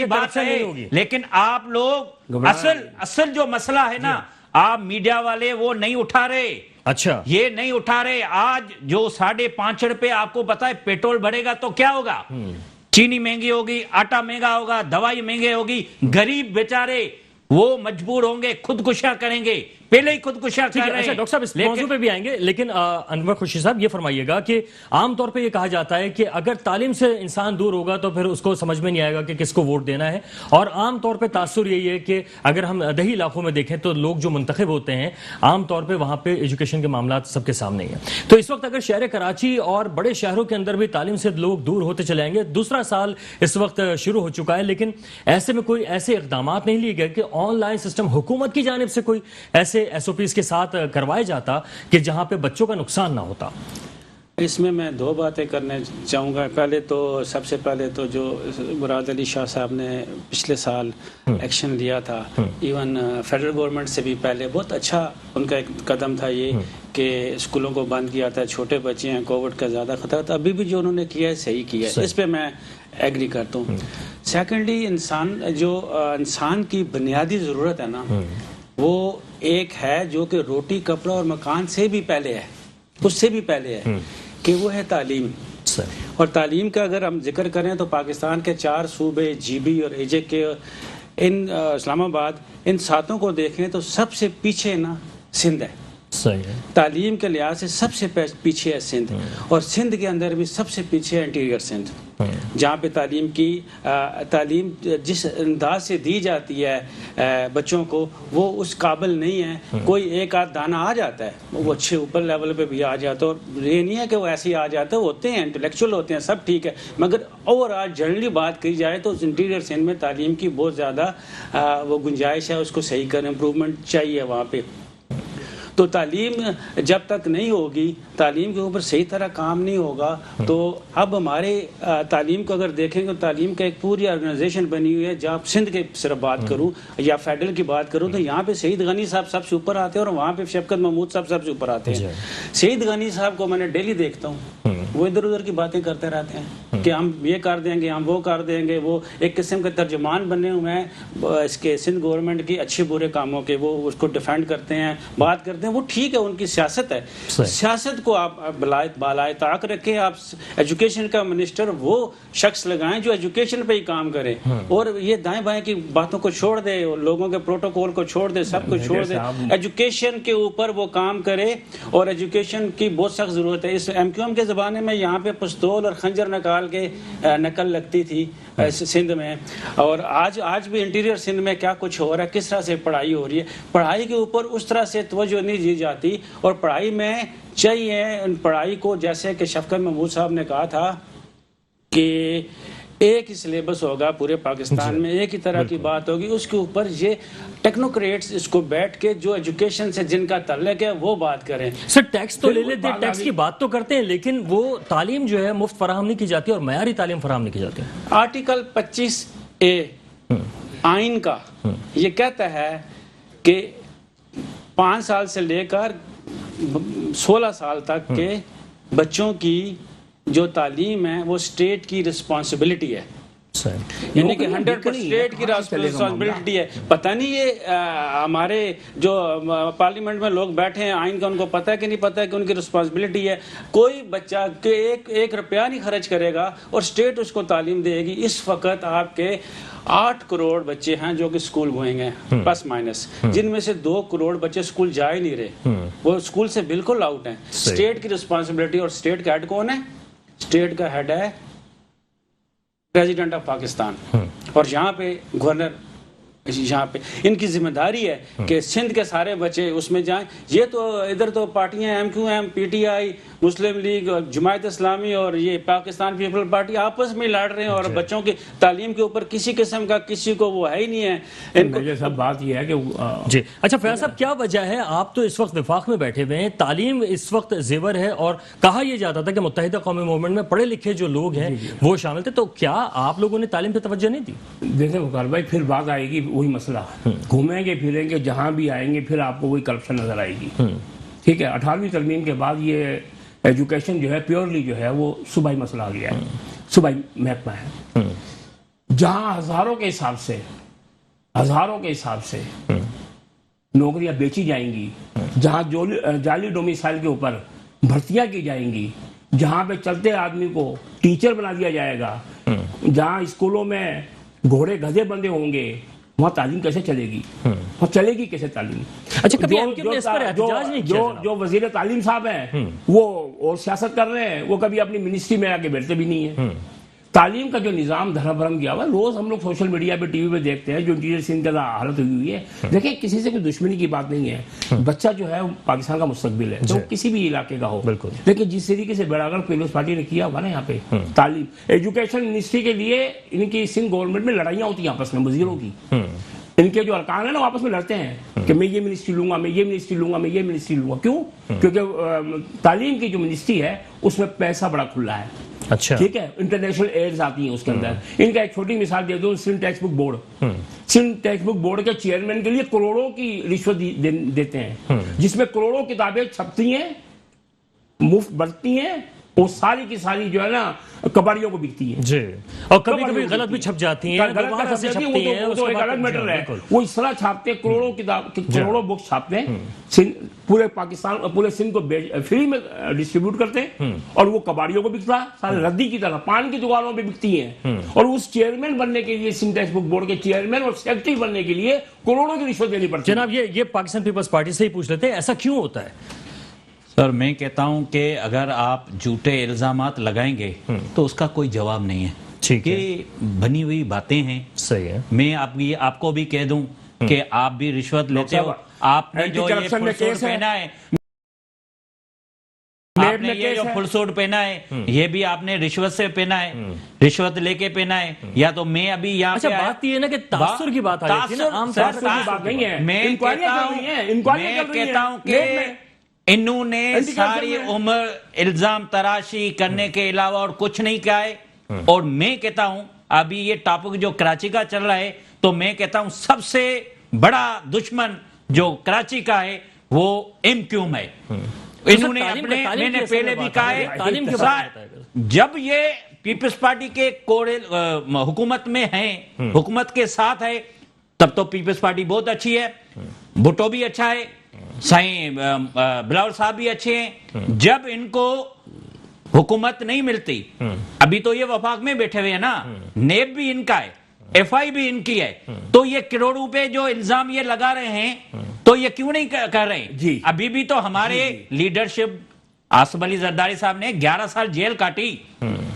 بات نہیں ہوگی. لیکن آپ لوگ اصل جو مسئلہ ہے نا, آپ میڈیا والے وہ نہیں اٹھا رہے. اچھا یہ نہیں اٹھا رہے. آج جو 5.5 روپے آپ کو پتا ہے پیٹرول بڑھے گا تو کیا ہوگا, چینی مہنگی ہوگی, آٹا مہنگا ہوگا, دوائی مہنگی ہوگی, غریب بیچارے وہ مجبور ہوں گے, خودکشیاں کریں گے, پہلے ہی خودکشیاں کر رہے ہیں. ڈاکٹر صاحب اس موضوع پہ بھی آئیں گے, لیکن انور خورشید صاحب یہ فرمائیے گا کہ عام طور پہ یہ کہا جاتا ہے کہ اگر تعلیم سے انسان دور ہوگا تو پھر اس کو سمجھ میں نہیں آئے گا کہ کس کو ووٹ دینا ہے, اور عام طور پہ تاثر یہی ہے کہ اگر ہم دیہی علاقوں میں دیکھیں تو لوگ جو منتخب ہوتے ہیں عام طور پہ وہاں پہ ایجوکیشن کے معاملات سب کے سامنے ہی ہیں. تو اس وقت اگر شہر کراچی اور بڑے شہروں کے اندر بھی تعلیم سے لوگ دور ہوتے چلے جائیں گے, دوسرا سال اس وقت شروع ہو چکا ہے, لیکن ایسے میں کوئی ایسے اقدامات نہیں لیے گئے کہ آن لائن سسٹم حکومت کی جانب سے کوئی ایسے ایس او پیز کے ساتھ کروایا جاتا کہ جہاں پہ بچوں کا نقصان نہ ہوتا. اس میں 2 باتیں کرنے چاہوں گا. پہلے تو سب سے پہلے تو جو مراد علی شاہ صاحب نے پچھلے سال ایکشن لیا تھا, ایون فیڈرل گورنمنٹ سے بھی پہلے, بہت اچھا ان کا ایک قدم تھا یہ کہ اسکولوں کو بند کیا تھا, چھوٹے بچے ہیں, کووڈ کا زیادہ خطرہ تھا. ابھی بھی جو انہوں نے کیا ہے صحیح کیا ہے, اس پہ میں ایگری کرتا ہوں. سیکنڈلی انسان کی بنیادی ضرورت ہے نا, وہ ایک ہے جو کہ روٹی کپڑا اور مکان سے بھی پہلے ہے, اس سے بھی پہلے ہے, کہ وہ ہے تعلیم. اور تعلیم کا اگر ہم ذکر کریں تو پاکستان کے 4 صوبے جی بی اور اے جے کے, اسلام آباد, ان 7 کو دیکھیں تو سب سے پیچھے نا سندھ ہے. تعلیم کے لحاظ سے سب سے پیچھے ہے سندھ, اور سندھ کے اندر بھی سب سے پیچھے ہے انٹیریئر سندھ, جہاں پہ تعلیم جس انداز سے دی جاتی ہے بچوں کو وہ اس قابل نہیں ہے. کوئی ایک آدھ دانہ آ جاتا ہے, وہ اچھے اوپر لیول پہ بھی آ جاتا ہے, اور یہ نہیں ہے کہ وہ ایسے ہی آ جاتے ہوتے ہیں, انٹلیکچوئل ہوتے ہیں, سب ٹھیک ہے, مگر اوور آل جنرلی بات کی جائے تو انٹیریئر سندھ میں تعلیم کی بہت زیادہ وہ گنجائش ہے, اس کو صحیح کریں, امپرومنٹ چاہیے وہاں پہ. تو تعلیم جب تک نہیں ہوگی, تعلیم کے اوپر صحیح طرح کام نہیں ہوگا, تو اب ہمارے تعلیم کو اگر دیکھیں تو تعلیم کا ایک پوری آرگنائزیشن بنی ہوئی ہے. جہاں سندھ کی صرف بات کروں یا فیڈرل کی بات کروں تو یہاں پہ سعید غنی صاحب سب سے اوپر آتے ہیں, اور وہاں پہ شفقت محمود صاحب سب سے اوپر آتے ہیں. سعید غنی صاحب کو میں نے ڈیلی دیکھتا ہوں, وہ ادھر ادھر کی باتیں کرتے رہتے ہیں کہ ہم یہ کر دیں گے, ہم وہ کر دیں گے. وہ ایک قسم کے ترجمان بنے ہوئے ہیں اس کے سندھ گورنمنٹ کی اچھے برے کاموں کے, وہ اس کو ڈیفینڈ کرتے ہیں, بات کرتے ہیں. وہ ٹھیک ہے, ان کی سیاست ہے, سیاست کو آپ بالائے طاق رکھیں. آپ ایجوکیشن کا منسٹر وہ شخص لگائیں جو ایجوکیشن پہ ہی کام کرے, اور یہ دائیں بائیں کی باتوں کو چھوڑ دے, لوگوں کے پروٹوکول کو چھوڑ دے, سب کو چھوڑ دے, ایجوکیشن کے اوپر وہ کام کرے. اور ایجوکیشن کی بہت سخت ضرورت ہے. اس ایم کیو ایم کے زمانے میں یہاں پہ پستول اور خنجر نکال کے نقل لگتی تھی سندھ میں, اور آج بھی انٹیریئر سندھ میں کیا کچھ ہو رہا ہے, کس طرح سے پڑھائی ہو رہی ہے. پڑھائی کے اوپر اس طرح سے توجہ نہیں دی جاتی, اور پڑھائی میں چاہیے پڑھائی کو, جیسے کہ شفقت محمود صاحب نے کہا تھا کہ ایک ہی سلیبس ہوگا پورے پاکستان میں, ایک ہی طرح کی بات ہوگی, اس کے اوپر یہ ٹیکنوکریٹس اس کو بیٹھ کے جو ایجوکیشن سے جن کا تعلق ہے وہ بات کریں. سر ٹیکس تو لے لیتے ہیں, ٹیکس کی بات تو کرتے ہیں, لیکن وہ تعلیم جو ہے مفت فراہم نہیں کی جاتی اور معیاری تعلیم فراہم نہیں کی جاتی. آرٹیکل 25A آئین کا یہ کہتا ہے کہ 5 سال سے لے کر 16 سال تک کے بچوں کی جو تعلیم ہے وہ اسٹیٹ کی رسپانسبلٹی ہے، یعنی کہ 100% اسٹیٹ کی رسپانسبلٹی ہے. پتہ نہیں یہ ہمارے جو پارلیمنٹ میں لوگ بیٹھے ہیں آئین کا ان کو پتہ ہے کہ نہیں پتہ ہے کہ ان کی رسپانسبلٹی ہے. کوئی بچہ کہ ایک روپیہ نہیں خرچ کرے گا اور اسٹیٹ اس کو تعلیم دے گی. اس وقت آپ کے 8 کروڑ بچے ہیں جو کہ اسکول گوئنگ ہیں پلس مائنس، جن میں سے 2 کروڑ بچے اسکول جا ہی نہیں رہے، وہ اسکول سے بالکل آؤٹ ہیں. اسٹیٹ کی رسپانسبلٹی. اور اسٹیٹ کا ہیڈ کون ہے؟ اسٹیٹ کا ہیڈ ہے پریزیڈنٹ آف پاکستان. اور یہاں پہ گورنر، یہاں پہ ان کی ذمہ داری ہے کہ سندھ کے سارے بچے اس میں جائیں. یہ تو ادھر تو پارٹیاں ایم کیو ایم، پی ٹی آئی، مسلم لیگ، جماعت اسلامی اور یہ پاکستان پیپل پارٹی آپس میں لڑ رہے ہیں اور بچوں کی تعلیم کے اوپر کسی قسم کا کسی کو وہ ہے ہی نہیں ہے. میجر صاحب بات یہ ہے کہ جی اچھا فیاض صاحب، کیا وجہ ہے؟ آپ تو اس وقت وفاق میں بیٹھے ہوئے ہیں، تعلیم اس وقت زیور ہے اور کہا یہ جاتا تھا کہ متحدہ قومی موومنٹ میں پڑھے لکھے جو لوگ ہیں وہ شامل تھے، تو کیا آپ لوگوں نے تعلیم پہ توجہ نہیں دی؟ دیکھیں وقار بھائی، پھر بات آئے گی وہی مسئلہ، گھومیں گے پھریں گے جہاں بھی آئیں گے پھر آپ کو وہی کرپشن نظر آئے گی. ٹھیک ہے، 18ویں ترمیم کے بعد یہ ایجوکیشن جو ہے پیورلی جو ہے وہ صوبائی مسئلہ آ گیا ہے، صوبائی محکمہ ہے، جہاں ہزاروں کے حساب سے نوکریاں بیچی جائیں گی، جہاں جعلی ڈومیسائل کے اوپر بھرتیاں کی جائیں گی، جہاں پہ چلتے آدمی کو ٹیچر بنا دیا جائے گا، جہاں اسکولوں میں گھوڑے گدھے بندے ہوں گے، وہاں تعلیم کیسے چلے گی؟ وہاں چلے گی کیسے تعلیم؟ اچھا کبھی ایم کیو ایم نے اس پر احتجاج نہیں کیا؟ جو وزیر تعلیم صاحب ہیں وہ اور سیاست کر رہے ہیں، وہ کبھی اپنی منسٹری میں آ کے بیٹھتے بھی نہیں ہیں. تعلیم کا جو نظام دھڑا بھرم کیا ہوا ہے، روز ہم لوگ سوشل میڈیا پہ ٹی وی پہ دیکھتے ہیں جو انٹیریئر سندھ کا حالت ہوئی ہے. دیکھیں کسی سے کوئی دشمنی کی بات نہیں ہے، بچہ جو ہے پاکستان کا مستقبل ہے، تو کسی بھی علاقے کا ہو. لیکن جس طریقے سے بیڑاگڑھ پیپلز پارٹی نے کیا ہوا نا یہاں پہ تعلیم ایجوکیشن منسٹری کے لیے، ان کی سندھ گورنمنٹ میں لڑائیاں ہوتی ہیں آپس میں وزیروں کی. ان کے جو ارکان ہیں نا وہ آپس میں لڑتے ہیں کہ میں یہ منسٹری لوں گا، میں یہ منسٹری لوں گا، میں یہ منسٹری لوں گا. کیوں؟ کیونکہ تعلیم کی جو منسٹری ہے اس میں پیسہ بڑا کھلا ہے. اچھا ٹھیک ہے، انٹرنیشنل ایڈز آتی ہیں اس کے اندر. ان کا ایک چھوٹی مثال دے دوں، Sindh text book board, Sindh text book board کے چیئرمین کے لیے کروڑوں کی رشوت دیتے ہیں، جس میں کروڑوں کتابیں چھپتی ہیں، مفت بڑھتی ہیں، وہ ساری کی ساری جو ہے نا کباڑیوں کو بکتی ہیں. جی، اور کبھی کبھی غلط بھی چھپ جاتی ہیں، غلط چھپ جاتی ہیں، وہ تو ایک الگ میٹر ہے. وہ اس طرح چھاپتے ہیں، کروڑوں بکس چھاپتے ہیں، پورے پاکستان پورے سندھ کو فری میں ڈسٹریبیوٹ کرتے ہیں، اور وہ کباڑیوں کو بکتا ہے سارے ردی کی طرح، پان کی دکانوں پہ بکتی ہیں. اور اس چیئرمین بننے کے لیے، سندھ ٹیکسٹ بک بورڈ کے چیئرمین اور سیکرٹری بننے کے لیے کروڑوں کی رشوت دینی پڑتی ہے. جناب یہ پاکستان پیپلز پارٹی سے ہی پوچھ لیتے ہیں، ایسا کیوں ہوتا ہے؟ سر میں کہتا ہوں کہ اگر آپ جھوٹے الزامات لگائیں گے تو اس کا کوئی جواب نہیں ہے. ٹھیک ہے، یہ بنی ہوئی باتیں ہیں. صحیح ہے. میں آپ کو بھی کہہ دوں کہ آپ بھی رشوت لیتے ہو. آپ نے جو یہ فل سوٹ پہنا ہے، آپ نے یہ جو فل سوٹ پہنا ہے، یہ بھی آپ نے رشوت سے پہنا ہے، رشوت لے کے پہنا ہے. یا تو میں ابھی یہاں اچھا بات یہ ہے نا کہ تاثر کی بات آ جاتی ہے نا، عام تاثر کی بات نہیں ہے. میں کہتا ہوں کہ انہوں نے ساری عمر الزام تراشی کرنے کے علاوہ اور کچھ نہیں کیا ہے. اور میں کہتا ہوں ابھی یہ ٹاپک جو کراچی کا چل رہا ہے، تو میں کہتا ہوں سب سے بڑا دشمن جو کراچی کا ہے وہ ایم کیو ہے. انہوں نے میں نے پہلے بھی کہا ہے، جب یہ پیپلز پارٹی کے حکومت میں ہیں، حکومت کے ساتھ ہے، تب تو پیپلز پارٹی بہت اچھی ہے، بھٹو بھی اچھا ہے، سائیں بلاول صاحب بھی اچھے ہیں. جب ان کو حکومت نہیں ملتی، ابھی تو یہ وفاق میں بیٹھے ہوئے ہیں نا، نیب بھی ان کا ہے، ایف آئی بھی ان کی ہے، تو یہ کروڑوں پہ جو الزام یہ لگا رہے ہیں تو یہ کیوں نہیں کر رہے؟ جی ابھی بھی تو ہمارے لیڈرشپ آصف علی زرداری صاحب نے 11 سال جیل کاٹی،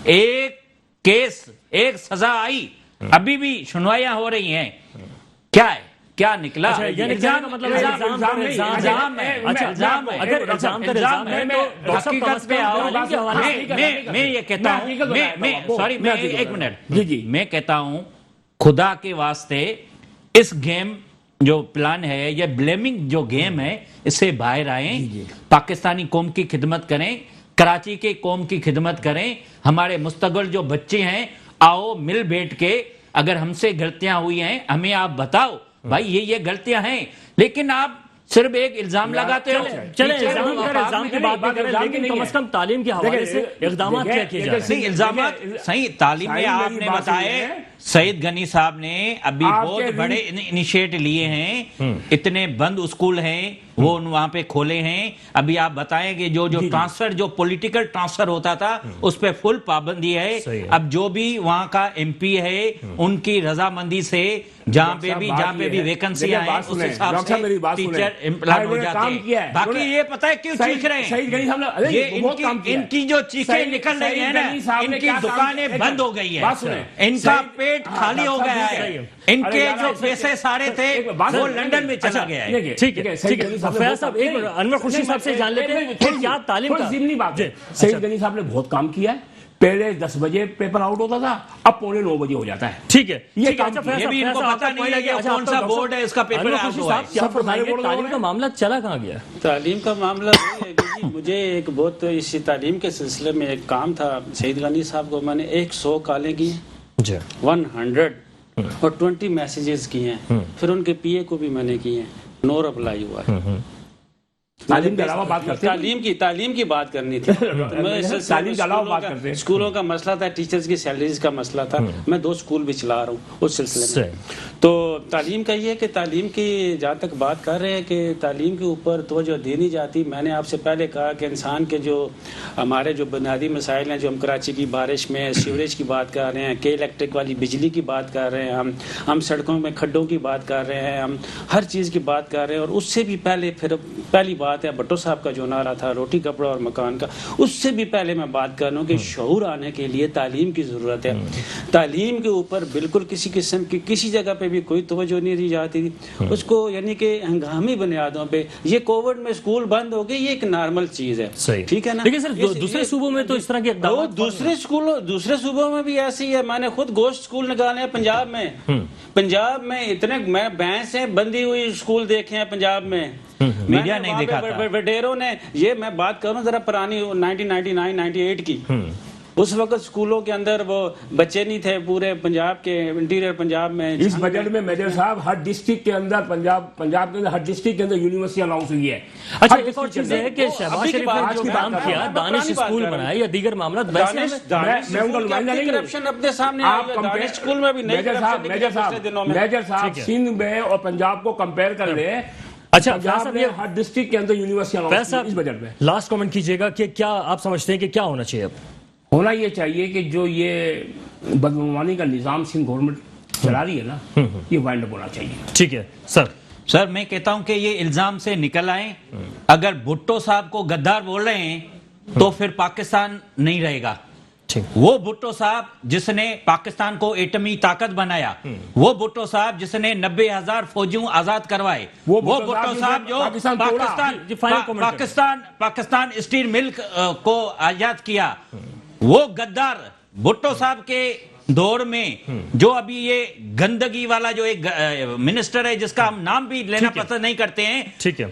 ایک کیس ایک سزا آئی، ابھی بھی سنوائیاں ہو رہی ہیں. کیا ہے؟ کیا نکلا؟ میں یہ کہتا ہوں، سوری میں ایک منٹ، میں کہتا ہوں خدا کے واسطے اس گیم جو پلان ہے، یہ بلیمنگ جو گیم ہے، اس سے باہر آئیں، پاکستانی قوم کی خدمت کریں، کراچی کے قوم کی خدمت کریں، ہمارے مستقبل جو بچے ہیں، آؤ مل بیٹھ کے اگر ہم سے غلطیاں ہوئی ہیں ہمیں آپ بتاؤ بھائی یہ غلطیاں ہیں، لیکن آپ صرف ایک الزام لگاتے ہو. چلیں الزام کی بات نہیں کریں، لیکن کم از کم تعلیم کے حوالے سے اقدامات کیا کیے جا رہے ہیں؟ نہیں، الزامات صحیح تعلیم میں آپ نے بتائے. سعید غنی صاحب نے ابھی بہت بڑے انیشیٹ لیے ہیں، اتنے بند اسکول ہیں وہ وہاں پہ کھولے ہیں. ابھی آپ بتائیں کہ جو ٹرانسفر، جو پولیٹیکل ٹرانسفر ہوتا تھا اس پہ فل پابندی ہے. اب جو بھی وہاں کا ایم پی ہے ان کی رضامندی سے جہاں پہ بھی ویکنسی آئے اس حساب سے ٹیچر امپلانٹ ہو جاتے ہیں. باقی یہ پتہ ہے کیوں چیخ رہے ہیں، یہ ان کی جو چیخیں نکل رہی ہیں نا، ان کی دکانیں بند ہو گئی ہیں، ان کا پیٹ خالی ہو گیا ہے، ان کے جو پیسے سارے تھے وہ لندن میں چلا گیا ہے. ٹھیک ہے فیاض صاحب، ایک انور خورشید صاحب سے جان لیتے ہیں کہ کیا تعلیم کا ضمنی بات ہے. سعید غنی صاحب نے بہت کام کیا ہے. پہلے 10 بجے پیپر آؤٹ ہوتا تھا، اب 8:45 بجے ہو جاتا ہے. ٹھیک ہے، یہ بھی ان کو پتہ نہیں ہے کہ کون سا بورڈ ہے اس کا پیپر آؤٹ ہوا ہے. کیا فرمائیں گے تعلیم کا معاملہ چلا کہاں گیا؟ تعلیم کا معاملہ یہ ہے کہ مجھے ایک بہت اسی تعلیم کے سلسلے میں ایک کام تھا. سعید غنی صاحب کو میں نے 100 کالیں کی ہیں، 100 اور 20 میسیجز کیے ہیں، پھر ان کے پی اے کو بھی میں نے کیے ہیں، نو رپلائی ہوا ہے. تعلیم کے علاوہ بات کرتے ہیں، تعلیم کی بات کرنی تھی. تعلیم کے علاوہ بات کرتے ہیں. اسکولوں کا مسئلہ تھا، ٹیچرز کی سیلریز کا مسئلہ تھا. میں 2 اسکول بھی چلا رہا ہوں اس سلسلے میں. تو تعلیم کا یہ کہ تعلیم کی جہاں تک بات کر رہے ہیں کہ تعلیم کے اوپر توجہ دی نہیں جاتی. میں نے آپ سے پہلے کہا کہ انسان کے جو ہمارے جو بنیادی مسائل ہیں، جو ہم کراچی کی بارش میں سیوریج کی بات کر رہے ہیں، کہ الیکٹرک والی بجلی کی بات کر رہے ہیں، ہم سڑکوں میں کھڈوں کی بات کر رہے ہیں، ہم ہر چیز کی بات کر رہے ہیں. اور اس سے بھی پہلے پھر پہلی بات ہے بھٹو صاحب کا جو نعرہ تھا روٹی کپڑا اور مکان کا، اس سے بھی پہلے میں بات کر رہا ہوں کہ شعور آنے کے لیے تعلیم کی ضرورت ہے. تعلیم کے اوپر بالکل کسی قسم کی کسی جگہ پہ بھی کوئی توجہ نہیں دی جاتی تھی. اس کو یعنی کہ ہنگامی بنیادوں پہ یہ کووڈ میں اسکول بند ہو گئے، یہ ایک نارمل چیز ہے. ٹھیک ہے نا. لیکن سر دوسرے صوبوں میں تو اس طرح کے اقدامات، دوسرے صوبوں میں بھی ایسی ہے. میں نے خود گوشت اسکول نکالے ہیں پنجاب میں اتنے میں بھینس ہیں بندی ہوئی اسکول دیکھے ہیں پنجاب میں. میڈیا نہیں دکھاتا. وڈیروں نے یہ میں بات کروں ذرا پرانی 1999-98 کی. اس وقت اسکولوں کے اندر وہ بچے نہیں تھے پورے پنجاب کے انٹیریئر پنجاب میں. اس بجٹ میں میجر صاحب ہر ڈسٹرکٹ کے اندر پنجاب کے اندر ہر ڈسٹرکٹ کے اندر یونیورسٹی اناؤنس ہوئی ہے. اچھا ایک اور چیز ہے کہ شہباز شریف نے جو کام کیا، دانش اسکول بنائے یا دیگر معاملات، ویسے میں ان کا نمائندہ نہیں. کرپشن اپنے سامنے دانش اسکول میں بھی نہیں. میجر صاحب سندھ میں اور پنجاب کو کمپیئر کر لیں. اچھا ہر ڈسٹرکٹ کے اندر یونیورسٹی اناؤنس اس بجٹ میں. لاسٹ کمنٹ کیجیے گا کہ کیا آپ سمجھتے ہیں کہ کیا ہونا چاہیے؟ اب ہونا یہ چاہیے کہ جو یہ بدعنوانی کا نظام سندھ گورنمنٹ چلا رہی ہے نا، یہ وائنڈ اپ ہونا چاہیے. ٹھیک ہے سر میں کہتا ہوں کہ یہ الزام سے نکل آئیں. اگر بھٹو صاحب کو غدار بول رہے ہیں تو پھر پاکستان نہیں رہے گا. وہ بھٹو صاحب جس نے پاکستان کو ایٹمی طاقت بنایا، وہ بھٹو صاحب جس نے 90,000 فوجیوں آزاد کروائے، وہ بھٹو صاحب جو پاکستان اسٹیل ملک کو آزاد کیا، وہ غدار بھٹو صاحب کے دور میں جو ابھی یہ گندگی والا جو ایک منسٹر ہے جس کا ہم نام بھی لینا پسند نہیں کرتے ہیں،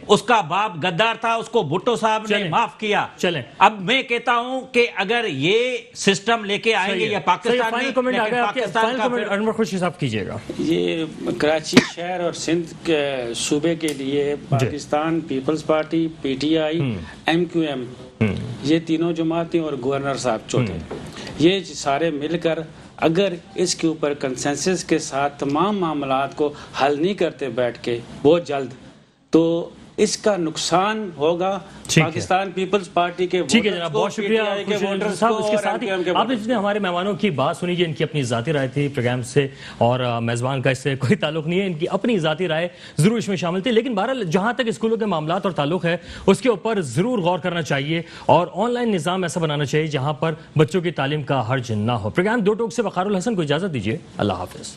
اس کا باپ غدار تھا، اس کو بھٹو صاحب نے معاف کیا. اب میں کہتا ہوں کہ اگر یہ سسٹم لے کے آئیں گے یا پاکستان انور خورشید صاحب کیجیے گا. یہ کراچی شہر اور سندھ کے صوبے کے لیے پاکستان پیپلز پارٹی، پی ٹی آئی، ایم کیو ایم، یہ تینوں جماعتیں اور گورنر صاحب چوتھے، یہ سارے مل کر اگر اس کے اوپر کنسنسس کے ساتھ تمام معاملات کو حل نہیں کرتے بیٹھ کے بہت جلد، تو اس کا نقصان ہوگا پاکستان پیپلز پارٹی کے. ٹھیک ہے جناب، بہت شکریہ صاحب. اس کے ساتھ ہی آپ نے جتنے ہمارے مہمانوں کی بات سنی، ان کی اپنی ذاتی رائے تھی پروگرام سے، اور میزبان کا اس سے کوئی تعلق نہیں ہے، ان کی اپنی ذاتی رائے ضرور اس میں شامل تھی. لیکن بہرحال جہاں تک اسکولوں کے معاملات اور تعلق ہے اس کے اوپر ضرور غور کرنا چاہیے، اور آن لائن نظام ایسا بنانا چاہیے جہاں پر بچوں کی تعلیم کا حرج نہ ہو. پروگرام دو ٹوک سے وقار الحسن کو اجازت دیجیے. اللہ حافظ.